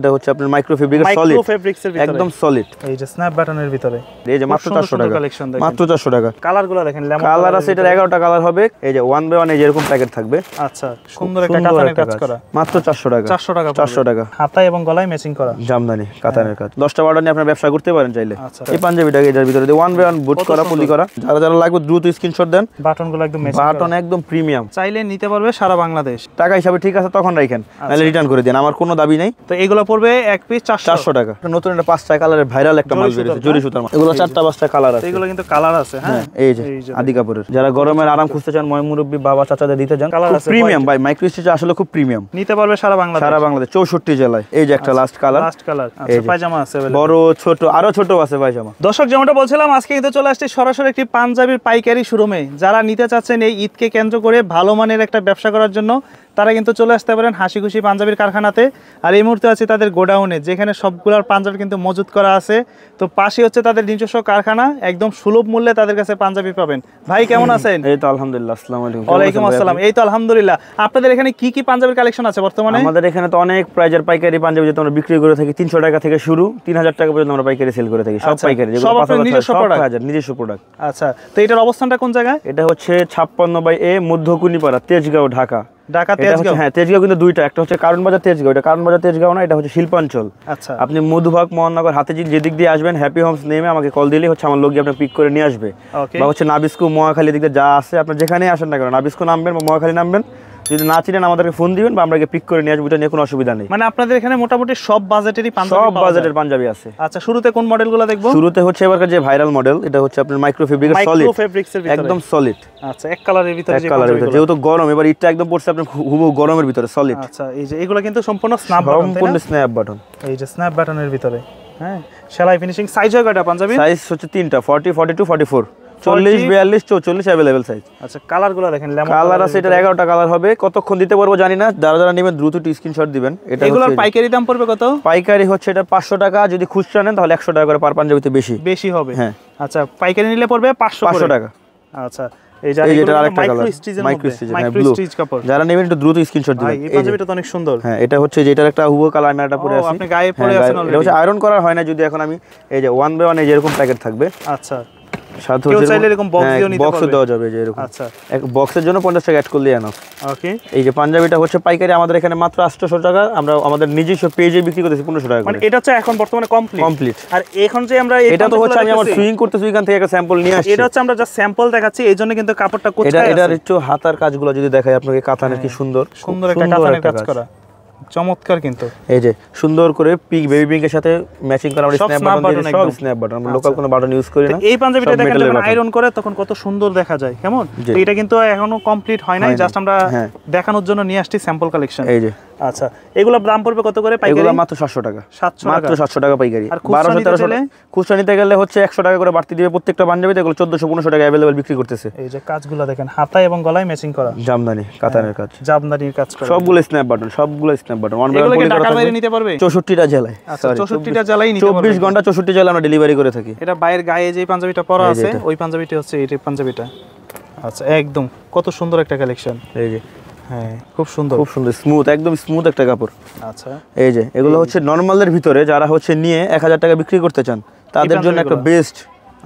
এটা হচ্ছে আপনার মাইক্রো ফেব্রিকের সলিড, একদম সলিড। এই যে স্ন্যাপ বাটনের ভিতরে, এই যে মাত্র 400 টাকা, মাত্র 400 টাকা। কালারগুলো দেখেন, লেমন কালার আছে, এটার 11টা কালার হবে। এই যে 1 বাই 1 এই যে এরকম প্যাকেট থাকবে। আচ্ছা, সুন্দর একটা কাতানের কাজ করা, মাত্র 400 টাকা, 400 টাকা, 400 টাকা। হাতায় এবং গলায় ম্যাচিং করা জামদানি কাতানের কাজ। 10টা বাটন নিয়ে আপনারা ব্যবসা করতে পারেন চাইলে। এই পাঞ্জাবিটাকে এটার ভিতরে 1 বাই 1 বুট করা, পলি করা। যারা যারা লাগবে দ্রুত স্ক্রিনশট দেন। বাটনগুলো একদম ম্যাচিং, বাটন একদম প্রিমিয়াম, চাইলে নিতে পারবে সারা বাংলাদেশ। টাকা হিসাবে ঠিক আছে তখন রাখেন, নাহলে রিটার্ন করে দেন, আমার কোনো দাবি নাই। তো এগুলো পড়বে এক পিস 400 টাকা। নতুন একটা 5টা কালারের ভাইরাল একটা মাল বেরিয়েছে, জরি সুতার মাল। এগুলো 4টা 5টা কালার আছে, এগুলো কিন্তু কালার আছে। হ্যাঁ, এই যে আদি কাপড়ের। যারা গরমের আরাম খুঁজতে চান, ময় মুরব্বি বাবা চাচাদের দিতে চান, কালার আছে প্রিমিয়াম ভাই। মাইক্রো স্টিচ আসলে খুব প্রিমিয়াম, নিতে পারবে সারা বাংলাদেশ, 64 জেলায়। এই যে একটা লাস্ট কালার, আচ্ছা, পায়জামা আছে বড় ছোট, আরো ছোট আছে পায়জামা। দর্শক, যেমনটা বলছিলাম, আজকে কিন্তু চলে আসছে সরাসরি একটি পাঞ্জাবির পাইকারি শোরুমে। যারা নিতে চাচ্ছেন এই ঈদকে কেন্দ্র করে ভালো মানের একটা ব্যবসা করার জন্য, তারা কিন্তু চলে আসতে পারেন হাসি খুশি পাঞ্জাবির কারখানাতে। আর এই মুহূর্তে আছে তাদের গোডাউনে, যেখানে সবগুলোর পাঞ্জাবি কিন্তু মজুত করা আছে। তো পাশে হচ্ছে তাদের নিজস্ব কারখানা, একদম সুলভ মূল্যে তাদের কাছে পাঞ্জাবি পাবেন। ভাই কেমন আছেন? এই তো আলহামদুলিল্লাহ। আসসালামু আলাইকুম। ওয়ালাইকুম আসসালাম। এই তো আলহামদুলিল্লাহ। আপনাদের এখানে কি কি পাঞ্জাবির কালেকশন আছে বর্তমানে? আমাদের এখানে তো অনেক প্রাইজের পাইকারি পাঞ্জাবি যেটা আমরা বিক্রি করে থাকি 300 টাকা থেকে শুরু, 3000 টাকা পর্যন্ত আমরা পাইকারি সেল করে থাকি। সব পাইকারি, সব আপনার নিজস্ব প্রোডাক্ট, নিজস্ব প্রোডাক্ট। আচ্ছা, তো এটার অবস্থানটা কোন জায়গায়? এটা হচ্ছে 56 বাই এ, মধ্যকুনিপাড়া, তেজগাঁও, ঢাকা। ঢাকা তেজগাঁও? হ্যাঁ, তেজগাঁও কিন্তু দুইটা, একটা হচ্ছে কারণ বাজার তেজগাঁও, এটা কারণ বাজার তেজগাঁও না, এটা হচ্ছে শিল্পাঞ্চল। আচ্ছা, আপনি মধুবাগ, মোহননগর, হাতিঝিল যেদিক দিয়ে আসবেন, হ্যাপি হোমস নেমে আমাকে কল দিলেই হচ্ছে আমার লোক গিয়ে আপনাকে পিক করে নিয়ে আসবে। বা হচ্ছে নাবিস্কু, মহাখালী দিক দিয়ে যা আছে, আপনার যেখানেই আসেন না কেন, নাবিস্কু নামবেন বা মহাখালী নামবেন, যদি না চিনেন আমাদেরকে ফোন দিবেন বা আমরা পিক করে নিয়ে আসবো, এটা নিয়ে কোনো অসুবিধা নেই। মানে আপনাদের এখানে মোটামুটি সব বাজেটেরই পাঞ্জাবি, সব বাজেটের পাঞ্জাবি আছে। আচ্ছা, শুরুতে কোন মডেলগুলো দেখবো? শুরুতে হচ্ছে এবারকার যে ভাইরাল মডেল, এটা হচ্ছে আপনার মাইক্রো ফেব্রিকের সলিড, একদম সলিড। আচ্ছা, এক কালারের ভিতরে, এক কালারের ভিতরে, যেহেতু গরম, এবার ইটটা একদম পড়ছে আপনার হুবহু গরমের ভিতরে সলিড। আচ্ছা, এই যে এগুলো কিন্তু সম্পূর্ণ স্ন্যাপ বাটন, সম্পূর্ণ স্ন্যাপ বাটন। এই যে স্ন্যাপ বাটনের ভিতরে, হ্যাঁ, সেলাই ফিনিশিং। সাইজ হয় কয়টা পাঞ্জাবি? সাইজ হচ্ছে 3টা, 40, 42, 44, 40, 42, 44 अवेलेबल সাইজ। আচ্ছা, কালারগুলো দেখেন, লেমন কালার আছে, এটার 11টা কালার হবে। কতক্ষণ দিতে পারবো জানি না, যারা যারা নেবেন দ্রুত স্ক্রিনশট দিবেন। এটা এগুলোর পাইকারি দাম পড়বে কত? পাইকারি হচ্ছে এটা 500 টাকা, যদি খুচরা নেন তাহলে 100 টাকা করে পার পাঞ্জাবিতে বেশি হবে। হ্যাঁ, আচ্ছা, পাইকারি নিলে পড়বে 500 টাকা। আচ্ছা, এই যে এটা আরেকটা কালার, মাইক্রো স্টিচ কাপড়। যারা নেবেন একটু দ্রুত স্ক্রিনশট দিবেন। এই পাঞ্জাবিটা তো অনেক সুন্দর। হ্যাঁ, এটা হচ্ছে যেটার একটা হুবহু কালার, আমি এটা পরে আছি, আপনি গায়ে পরে আছেন অলরেডি। এটা হচ্ছে আয়রন করা হয় না, যদি এখন আমি এই যে 1 বাই 1 এই যে এরকম প্যাকেট থাকবে। আচ্ছা, সাথে কেউ চাইলে এরকম বক্স দিও নিতে পারবে, বক্সও দেওয়া যাবে যে এরকম। আচ্ছা, এক বক্সের জন্য 50 টাকা অ্যাড করলে এনাফ। ওকে। এই যে পাঞ্জাবিটা হচ্ছে পাইকারি আমাদের এখানে মাত্র 800 টাকা, আমরা আমাদের নিজস্ব পেজে বিক্রি করতেছি 1500 টাকা করে। মানে এটা হচ্ছে এখন বর্তমানে কমপ্লিট। আর এখন যে আমরা এটা তো হচ্ছে আমি আমার সুইং করতেছি, এখান থেকে একটা স্যাম্পল নিয়ে আসছি। এটা হচ্ছে আমরা জাস্ট স্যাম্পল দেখাচ্ছি, এইজন্য কিন্তু কাপড়টা কোথায় আছে। এটার একটু হাতার কাজগুলো যদি দেখাই আপনাকে, কাতানের কি সুন্দর একটা কাতানের কাজ করা, চমৎকার। কিন্তু এই যে সুন্দর করে পিক, বেবি পিঙ্ক এর সাথে ম্যাচিং করা, আমরা স্ন্যাপ বাটন, সব স্ন্যাপ বাটন, আমরা লোকাল কোনো বাটন ইউজ করি না। এই পাঞ্জাবিটা দেখেন যখন আয়রন করে তখন কত সুন্দর দেখা যায়, কেমন? এটা কিন্তু এখনো কমপ্লিট হয় নাই, জাস্ট আমরা দেখানোর জন্য নিয়ে আসছি স্যাম্পল কালেকশন। এই যে আচ্ছা, এগুলোর দাম পড়বে কত করে পাইকারি? এগুলো মাত্র 700 টাকা, 700 মাত্র 700 টাকা পাইকারি। আর 1200 খুচরা নিতে গেলে হচ্ছে 100 টাকা করে বাড়তি দিবে প্রত্যেকটা পাঞ্জাবিতে। এগুলো 1400-1500 টাকা अवेलेबल বিক্রি করতেছে। এই যে কাজগুলো দেখেন, হাতায় এবং গলায় ম্যাচিং করা, জামদানি কাতানের কাজ, জামদানির কাজ করা, সবগুলো স্ন্যাপ বাটন, সবগুলো স্ন্যাপ বাটন। এগুলো কি ঢাকার বাইরে নিতে পারবে? 64টা জেলায়। আচ্ছা, 64টা জেলায় নিতে পারবে, 24 ঘন্টা 64 জেলায় আমরা ডেলিভারি করে থাকি। এটা বাইরের গায়ে যে পাঞ্জাবিটা পরা আছে, ওই পাঞ্জাবিটা হচ্ছে এই পাঞ্জাবিটা। আচ্ছা, একদম কত সুন্দর একটা কালেকশন। এই যে, হ্যাঁ, খুব সুন্দর, খুব সুন্দর, স্মুথ, একদম স্মুথ একটা কাপড়। আচ্ছা, এই যে এগুলো হচ্ছে নরমালের ভিতরে, যারা হচ্ছে নিয়ে 1000 টাকা বিক্রি করতে চান তাদের জন্য একটা বেস্ট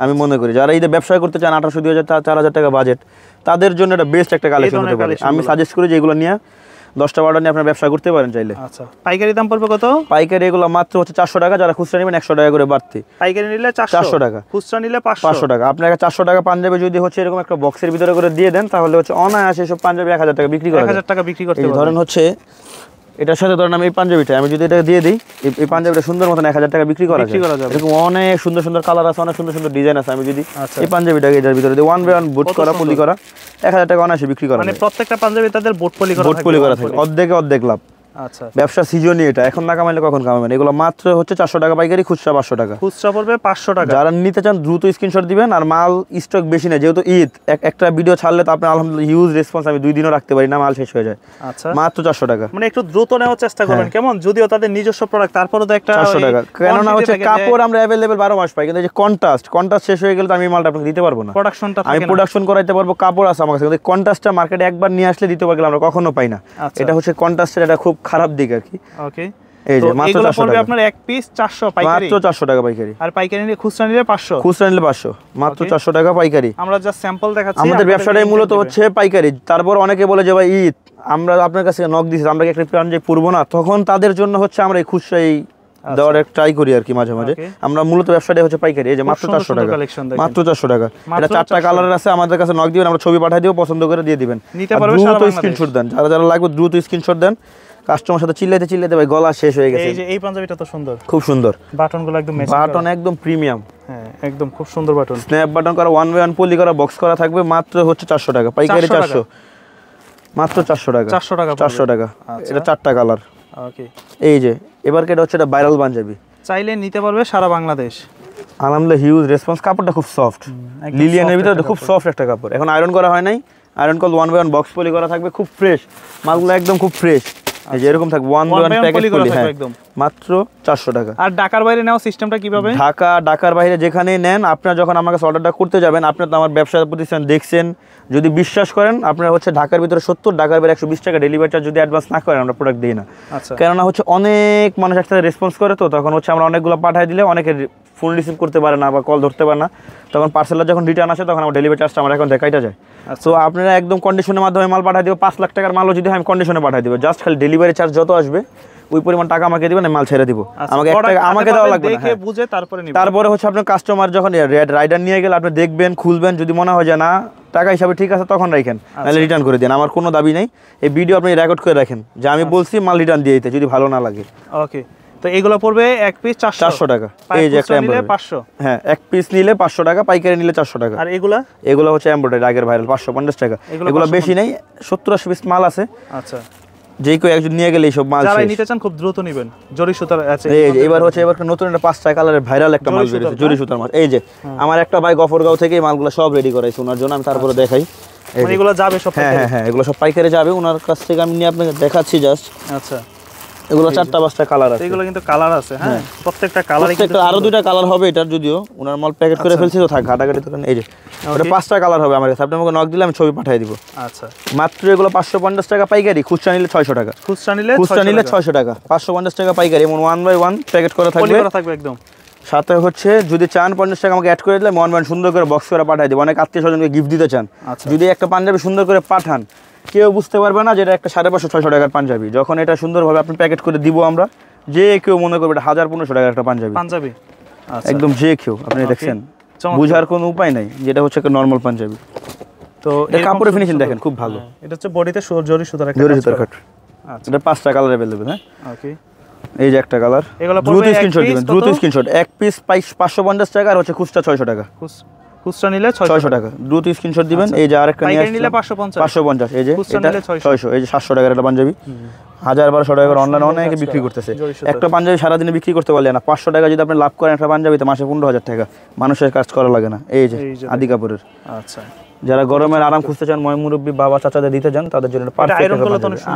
আমি মনে করি। যারা এই যে ব্যবসা করতে চান, 1800, 2000, 4000 টাকা বাজেট, তাদের জন্য এটা বেস্ট একটা কালেকশন হতে পারে। আমি সাজেস্ট করি যে এগুলো নিয়ে 10টা বারোটা নিয়ে আপনারা ব্যবসা করতে পারেন চাইলে। আচ্ছা, পাইকারি দাম পড়বে কত? পাইকারি এগুলো মাত্র হচ্ছে 400 টাকা, যারা খুচরা নেবেন 100 টাকা করে বাড়তি। পাইকারি নিলে 400 টাকা, খুচরা নিলে 500 টাকা। আপনাকে 400 টাকা পাঞ্জাবি যদি হচ্ছে এরকম একটা বক্সের ভিতরে করে দিয়ে দেন, তাহলে হচ্ছে অনায়াসে সব পাঞ্জাবি 1000 টাকা বিক্রি করা যায়। 1000 টাকা বিক্রি করতে পারবেন। ধরেন হচ্ছে এটার সাথে ধরেন আমি এই পাঞ্জাবিটা আমি যদি এটা দিয়ে দিই, এই পাঞ্জাবিটা সুন্দর মতন 1000 টাকা বিক্রি করা যায়। এরকম অনেক সুন্দর সুন্দর কালার আছে, অনেক সুন্দর সুন্দর ডিজাইন আছে। আমি যদি এই পাঞ্জাবিটাকে এটার ভিতরে 1 বাই 1 বুট করা, পলি করা, 1000 টাকা অনায়াসে বিক্রি করা যায়। মানে প্রত্যেকটা পাঞ্জাবি তাদের বুট পলি করা থাকে, অর্ধেকে অর্ধেক লাভ। আচ্ছা, ব্যবসা সিজনই এটা, এখন না কামাইলে কখন কামাবেন? এগুলো মাত্র হচ্ছে 400 টাকা পাইকারি, খুচরা 500 টাকা। খুচরা পড়বে 500 টাকা। যারা নিতে চান দ্রুত স্ক্রিনশট দিবেন। আর মাল স্টক বেশি না, যেহেতু ঈদ, একটা ভিডিও ছাড়লে তো আপনার আলহামদুলিল্লাহ হিউজ রেসপন্স, আমি 2 দিনও রাখতে পারি না, মাল শেষ হয়ে যায়। আচ্ছা, মাত্র 400 টাকা। মানে একটু দ্রুত নেওয়ার চেষ্টা করবেন, কেমন? যদিও তাদের নিজস্ব প্রোডাক্ট, তারপরেও তো একটা 400 টাকা। কেননা হচ্ছে কাপড় আমরা अवेलेबल 12 মাস পাই, কিন্তু এই যে কন্ট্রাস্ট শেষ হয়ে গেলে তো আমি মালটা আপনাকে দিতে পারবো না। আমি প্রোডাকশন করাইতে পারবো, কাপড় আছে আমার কাছে, কিন্তু কন্ট্রাস্টটা মার্কেটে একবার নিয়ে আসলে দিতে পারলে আমরা কখনো পাই না। এটা হচ্ছে কন্ট্রাস্টের এটা খুব খারাপ দিক আর কি। ওকে, এই যে মাত্র 400 পড়বে টাকা আপনার এক পিস 400 পাইকারি, মাত্র 400 টাকা পাইকারি। আর পাইকারি নিলে খুচরা নিলে 500, খুচরা নিলে 500, মাত্র 400 টাকা পাইকারি। আমরা জাস্ট স্যাম্পল দেখাচ্ছি। আমাদের ব্যবসাটাই মূলত হচ্ছে পাইকারি। তারপর অনেকে বলে যে ভাই ঈদ, আমরা আপনার কাছে নক দিছি, আমরা কি একটা পাঞ্জাবি পরবো না, তখন তাদের জন্য হচ্ছে আমরা এই খুচরাই দেওয়ার ট্রাই করি আর কি মাঝে মাঝে। আমরা মূলত ব্যবসাটাই হচ্ছে পাইকারি। এই যে মাত্র 400 টাকা, মাত্র 400 টাকা। এটা 4টা কালার আছে, আমাদের কাছে নক দিবেন, আমরা ছবি পাঠিয়ে দিব, পছন্দ করে দিয়ে দিবেন। দ্রুত স্ক্রিনশট দেন, যারা যারা লাগবে দ্রুত স্ক্রিনশট দেন। কাস্টমার সাথে চিল্লাইতে চিল্লাইতে ভাই গলা শেষ হয়ে গেছে। এই যে এই পাঞ্জাবিটা তো সুন্দর, খুব সুন্দর, বাটনগুলো একদম ম্যাচিং, বাটন একদম প্রিমিয়াম। হ্যাঁ একদম খুব সুন্দর বাটন, স্ন্যাপ বাটন করা, 1/1 পলি করা, বক্স করা থাকবে, মাত্র হচ্ছে 400 টাকা পাইকারি। 400, মাত্র 400 টাকা, 400 টাকা, 400 টাকা। এটা 4টা কালার। ওকে, এই যে এবার কেটা হচ্ছে এটা ভাইরাল পাঞ্জাবি, চাইলে নিতে পারবে সারা বাংলাদেশ। আলহামদুলিল্লাহ হিউজ রেসপন্স। কাপড়টা খুব সফট, লিলিয়ানের ভিতরে খুব সফট একটা কাপড়। এখন আয়রন করা হয় নাই, আয়রন কল 1/1 বক্স পলি করা থাকবে, খুব ফ্রেশ মালগুলো, একদম খুব ফ্রেশ। এই যে এরকম থাকবে 1/1 প্যাকেট পলি, হ্যাঁ মাত্র 400 টাকা। আর ঢাকার বাইরে নেওয়া সিস্টেমটা কিভাবে? ঢাকার বাইরে যেখানে নেন, আপনারা যখন আমার কাছে অর্ডারটা করতে যাবেন, আপনারা তো আমার ব্যবসা প্রতিষ্ঠান দেখছেন, যদি বিশ্বাস করেন, আপনারা হচ্ছে ঢাকার ভিতরে 70, ঢাকার বাইরে 120 টাকা ডেলিভারি চার্জ যদি অ্যাডভান্স না করেন, আমরা প্রোডাক্ট দিই না। কেননা হচ্ছে অনেক মানুষ একসাথে রেসপন্স করে, তো তখন হচ্ছে আমরা অনেকগুলো পাঠিয়ে দিলে অনেকে ফোন রিসিভ করতে পারে না বা কল ধরতে পারে না, তখন পার্সেলটা যখন রিটার্ন আসে তখন আমার ডেলিভারি চার্জটা আমার এখন দেখাইটা যায়। তো আপনারা একদম কন্ডিশনের মাধ্যমে মাল পাঠিয়ে দিব, 5 লাখ টাকার মালও যদি আমি কন্ডিশনে পাঠিয়ে দিব, জাস্ট খালি ডেলিভারি চার্জ যত আসবে ওই পরিমাণ টাকা আমাকে দিবেন, মাল ছেড়ে দিব। আমাকে আমাকে দেওয়া লাগবে না, বুঝে তারপরে নিবেন। তারপরে হচ্ছে আপনার কাস্টমার যখন রাইডার নিয়ে গেলে আপনি দেখবেন, খুলবেন, যদি মনে হয় যে না টাকা হিসাবে ঠিক আছে তখন রাখেন, নাহলে রিটার্ন করে দেন। আমার কোনো দাবি নেই, এই ভিডিও আপনি রেকর্ড করে রাখেন যে আমি বলছি মাল রিটার্ন দিয়ে দিতে যদি ভালো না লাগে। ওকে, তো এগুলো পড়বে এক পিস 400 টাকা। এই যে একটা এমব্রয়ডারি 500, হ্যাঁ এক পিস নিলে 500 টাকা, পাইকারি নিলে 400 টাকা। আর এগুলো হচ্ছে এমব্রয়ডারি আগের ভাইরাল 550 টাকা। এগুলো বেশি নেই, 70-80 পিস মাল আছে। আচ্ছা, যে কেউ একজন নিয়ে গেলে এইসব মাল যারা নিতে চান খুব দ্রুত নেবেন। জরি সুতার আছে। এই যে এবার নতুন একটা 5টা কালারের ভাইরাল একটা মাল বেরিয়েছে, জরি সুতার মাল। এই যে আমার একটা ভাই গফরগাঁও থেকে এই মালগুলো সব রেডি করাইছে ওনার জন্য, আমি তারপরে দেখাই। এগুলো যাবে সব? হ্যাঁ হ্যাঁ, এগুলো সব পাইকারি যাবে ওনার কাছ থেকে, আমি নিয়ে আপনাকে দেখাচ্ছি জাস্ট। আচ্ছা, এগুলো 4টা-5টা কালার আছে। এগুলো কিন্তু কালার আছে, হ্যাঁ প্রত্যেকটা কালারে কিন্তু আরো 2টা কালার হবে এটার, যদিও ওনার মাল প্যাকেট করে ফেলছি তো থাক ঘাটাঘাটি তো। এই যে এটা 5টা কালার হবে আমার কাছে, আপনি আমাকে নক দিলে আমি ছবি পাঠিয়ে দিব। আচ্ছা, মাত্র এগুলো 550 টাকা পাইকারি, খুচরা নিলে 600 টাকা। খুচরা নিলে 600 টাকা, 550 টাকা পাইকারি। এমন 1/1 প্যাকেট করা থাকবে একদম। সাথে হচ্ছে যদি চান 50 টাকা আমাকে অ্যাড করে দিলে 1/1 সুন্দর করে বক্স করে পাঠিয়ে দিব। অনেক আত্মীয় স্বজনকে গিফট দিতে চান, যদি একটা পাঞ্জাবি সুন্দর করে পাঠান, কেউ বুঝতে পারবে না যে এটা একটা 550-600 টাকার পাঞ্জাবি। যখন এটা সুন্দরভাবে আপনি প্যাকেট করে দিব আমরা, যে কেউ মনে করবে এটা 1000-1500 টাকার একটা পাঞ্জাবি। একদম যে কেউ, আপনি দেখছেন, বুঝার কোনো উপায় নাই যেটা হচ্ছে একটা নরমাল পাঞ্জাবি। তো এটা কাপড়ের ফিনিশিং দেখেন খুব ভালো। এটা হচ্ছে বডিতে জরি সুতার কাট। আচ্ছা, এটা 5টা কালার अवेलेबल। হ্যাঁ ওকে, এই যে একটা কালার, দ্রুত স্ক্রিনশট দিবেন, দ্রুত স্ক্রিনশট। এক পিস 550 টাকা, আর হচ্ছে খুচরা 600 টাকা। খুচরা নিলে 600 টাকা, দ্রুত স্ক্রিনশট দিবেন। এই যে আরেকটা নিয়ে আসছি, 550। এই যে এটা 600, এই যে 700 টাকার একটা পাঞ্জাবি, 1000-1200 টাকার অনলাইনে অনেকে বিক্রি করতেছে। একটা পাঞ্জাবি সারাদিনে বিক্রি করতে পারলে না, 500 টাকা যদি আপনি লাভ করেন একটা পাঞ্জাবিতে, মাসে 15,000 টাকা, মানুষের কাজ করা লাগে না। এই যে আদি কাপড়ের। আচ্ছা, যারা গরমের আরাম খুঁজতে চান, ময় মুরব্বী বাবা চাচাদের দিতে চান, তাদের জন্য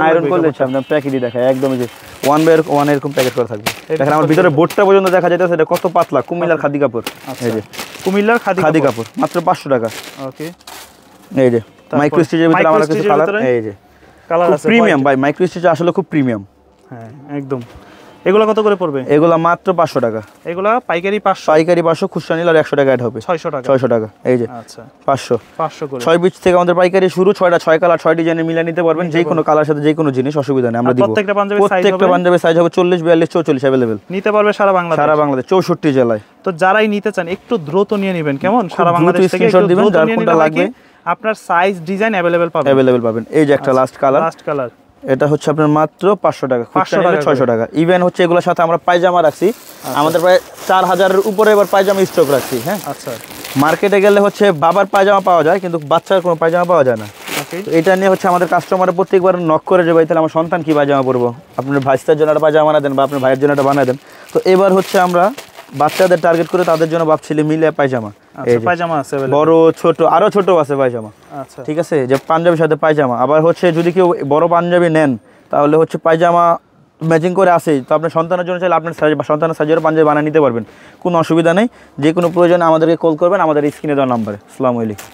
আয়রন করলে আপনার প্যাকেটই দেখায় একদম। এই যে 1/1 এরকম প্যাকেট করা থাকবে। দেখেন আমার ভিতরে বোর্ডটা পর্যন্ত দেখা যাইতেছে, এটা কত পাতলা, কুমিল্লার খাদি কাপড়। এই যে কুমিল্লার খাদি কাপড়, মাত্র 500 টাকা। ওকে, এই যে মাইক্রো স্টিচের ভিতরে আমার কাছে কালার, এই যে কালার আছে, প্রিমিয়াম ভাই। মাইক্রো স্টিচ আসলে খুব প্রিমিয়াম। হ্যাঁ একদম। এগুলো কত করে পড়বে? এগুলো মাত্র 500 টাকা। এগুলো পাইকারি 500, পাইকারি 500, খুচরা নিলে আর 100 টাকা অ্যাড হবে, 600 টাকা। এই যে আচ্ছা 500 করে 6 পিস থেকে আমাদের পাইকারি শুরু। 6 কালার 6 ডিজাইনের মিলা নিতে পারবেন, যে কোনো কালার সাথে যে কোনো জিনিস, অসুবিধা নেই, আমরা দিব। প্রত্যেকটা পাঞ্জাবির সাইজ হবে 40, 42, 44 अवेलेबल। নিতে পারবে সারা বাংলাদেশ 64 জেলায়। তো যারাই নিতে চান একটু দ্রুত নিয়ে নেবেন, কেমন? সারা বাংলাদেশ থেকে স্ক্রিনশট দিবেন, যার কোনটা লাগবে আপনার সাইজ ডিজাইন अवेलेबल পাবেন। এই যে একটা লাস্ট কালার, এটা হচ্ছে আপনার মাত্র 500 টাকা, খুচরা নিলে 600 টাকা। ইভেন হচ্ছে এগুলোর সাথে আমরা পায়জামা রাখছি, আমাদের প্রায় 4000 এর উপরে এবার পায়জামা স্টক রাখছি। হ্যাঁ আচ্ছা, মার্কেটে গেলে হচ্ছে বাবার পায়জামা পাওয়া যায়, কিন্তু বাচ্চার কোনো পায়জামা পাওয়া যায় না। এটা নিয়ে হচ্ছে আমাদের কাস্টমার প্রত্যেকবার নক করে যে ভাই তাহলে আমার সন্তান কি পায়জামা পরবো, আপনার ভাইস্তার জন্য একটা পায়জামা বানা দেন বা আপনার ভাইয়ের জন্য একটা বানিয়ে দেন। তো এবার হচ্ছে আমরা বাচ্চাদের টার্গেট করে তাদের জন্য ভাবছিলাম মিলে পায়জামা। পায়জামা আছে বড় ছোট, আরো ছোট আছে পায়জামা। আচ্ছা ঠিক আছে, যে পাঞ্জাবির সাথে পায়জামা। আবার হচ্ছে যদি কেউ বড় পাঞ্জাবি নেন, তাহলে হচ্ছে পায়জামা ম্যাচিং করে আসে, তো আপনার সন্তানের জন্য চাইলে আপনার সাইজ বা সন্তানের সাইজেরও পাঞ্জাবি বানিয়ে নিতে পারবেন, কোনো অসুবিধা নেই। যে কোনো প্রয়োজনে আমাদেরকে কল করবেন আমাদের স্ক্রিনে দেওয়া নাম্বারে। আসসালামু আলাইকুম।